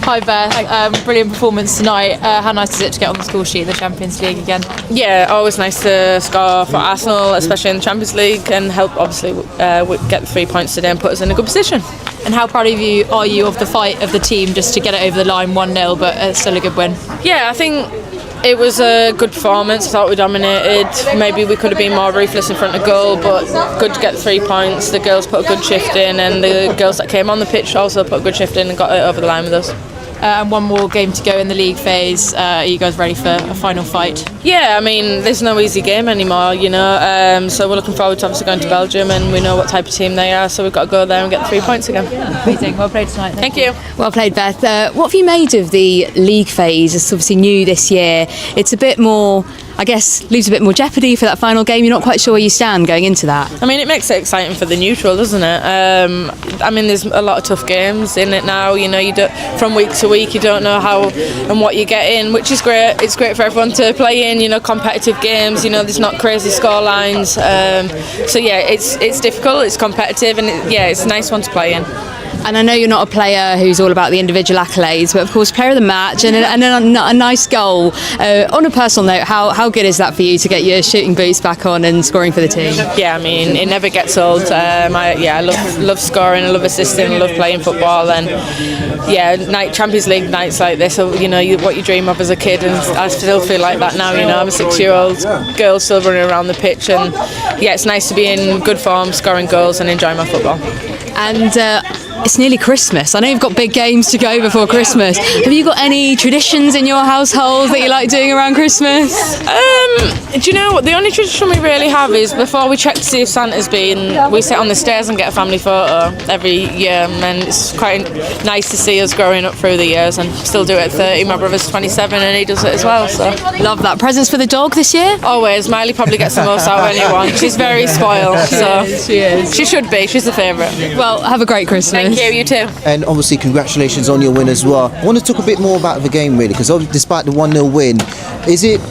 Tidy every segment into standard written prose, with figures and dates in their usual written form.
Hi Beth, brilliant performance tonight. How nice is it to get on the score sheet in the Champions League again? Yeah, always nice to score for Arsenal, especially in the Champions League, and help obviously get the 3 points today and put us in a good position. And how proud are you of the fight of the team just to get it over the line 1-0, but still a good win? Yeah, I think it was a good performance. I thought we dominated. Maybe we could have been more ruthless in front of goal, but good to get the 3 points. The girls put a good shift in, and the girls that came on the pitch also put a good shift in and got it over the line with us. And one more game to go in the league phase. Are you guys ready for a final fight? Yeah, I mean, there's no easy game anymore, you know. So we're looking forward to obviously going to Belgium, and we know what type of team they are, so we've got to go there and get the 3 points again. Amazing. Well played tonight. Thank you. Well played, Beth. What have you made of the league phase? It's obviously new this year. It's a bit more, I guess, leaves a bit more jeopardy for that final game. You're not quite sure where you stand going into that. I mean, it makes it exciting for the neutral, doesn't it? I mean, there's a lot of tough games in it now. You know, from week to week, you don't know how and what you get in, which is great. It's great for everyone to play in. You know, competitive games. You know, there's not crazy score lines. So yeah, it's difficult. It's competitive, and it's a nice one to play in. And I know you're not a player who's all about the individual accolades, but of course, player of the match and a nice goal. On a personal note, how good is that for you to get your shooting boots back on and scoring for the team? Yeah, I mean, it never gets old. I love scoring, I love assisting, I love playing football, and Champions League nights like this are, you know, what you dream of as a kid, and I still feel like that now. You know, I'm a 6-year-old girl still running around the pitch, and yeah, it's nice to be in good form, scoring goals and enjoying my football. And it's nearly Christmas. I know you've got big games to go before Christmas. Have you got any traditions in your household that you like doing around Christmas? Do you know what? The only tradition we really have is before we check to see if Santa's been, we sit on the stairs and get a family photo every year, and it's quite nice to see us growing up through the years, and still do it at 30. My brother's 27 and he does it as well. So love that. Presents for the dog this year? Always. Miley probably gets the most out of anyone. She's very spoiled, so she is. She should be. She's a favourite. Well, have a great Christmas. Thank you. You too. And obviously congratulations on your win as well. I want to talk a bit more about the game really, because despite the 1-0 win, is it,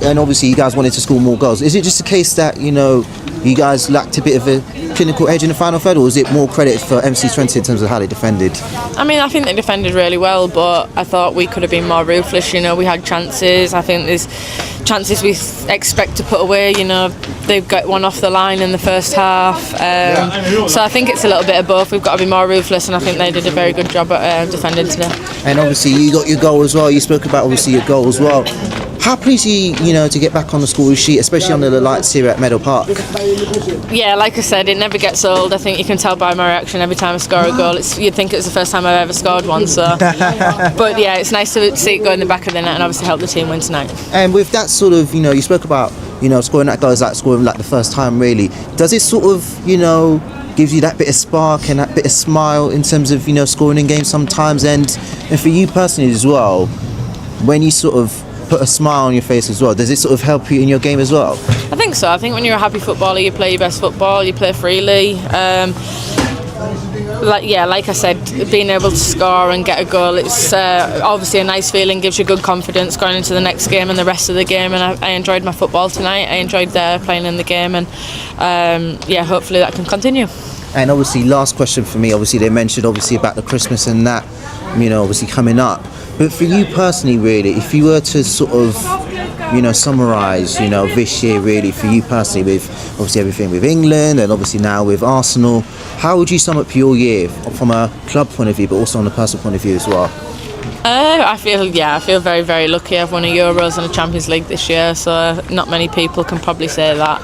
and obviously you guys wanted to score more goals, is it just a case that, you know, you guys lacked a bit of a clinical edge in the final third, or is it more credit for MC Twenty in terms of how they defended? I mean, I think they defended really well, but I thought we could have been more ruthless. You know, we had chances. I think there's chances we expect to put away. You know, they've got one off the line in the first half. So I think it's a little bit of both. We've got to be more ruthless, and I think they did a very good job at defending today. And obviously you got your goal as well. You spoke about obviously your goal as well. How pleased are you know, to get back on the score sheet, especially under the lights here at Meadow Park? Yeah, like I said, it never gets old. I think you can tell by my reaction every time I score a goal. You'd think it was the first time I've ever scored one. So, but yeah, it's nice to see it go in the back of the net and obviously help the team win tonight. And with that sort of, you know, you spoke about, you know, scoring that goal is like scoring like the first time really. Does it sort of, you know, gives you that bit of spark and that bit of smile in terms of, you know, scoring in games sometimes, and for you personally as well, when you sort of put a smile on your face as well, does it sort of help you in your game as well? I think so. I think when you're a happy footballer, you play your best football, you play freely. Like I said, being able to score and get a goal, it's obviously a nice feeling, gives you good confidence going into the next game and the rest of the game, and I enjoyed my football tonight. I enjoyed playing in the game, and hopefully that can continue. And obviously last question for me, obviously they mentioned obviously about the Christmas and that, you know, obviously coming up, but for you personally really, if you were to sort of, you know, summarise, you know, this year really for you personally, with obviously everything with England and obviously now with Arsenal, how would you sum up your year from a club point of view but also on a personal point of view as well? I feel very, very lucky. I've won a Euros and a Champions League this year, so not many people can probably say that.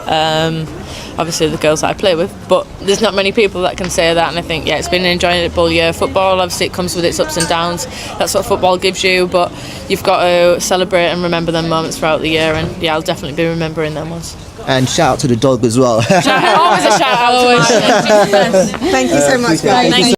Obviously the girls that I play with, but there's not many people that can say that, and I think it's been an enjoyable year. Football, obviously it comes with its ups and downs, that's what football gives you, but you've got to celebrate and remember them moments throughout the year, and I'll definitely be remembering them ones. And shout out to the dog as well. Always a shout out. Thank you so much, guys.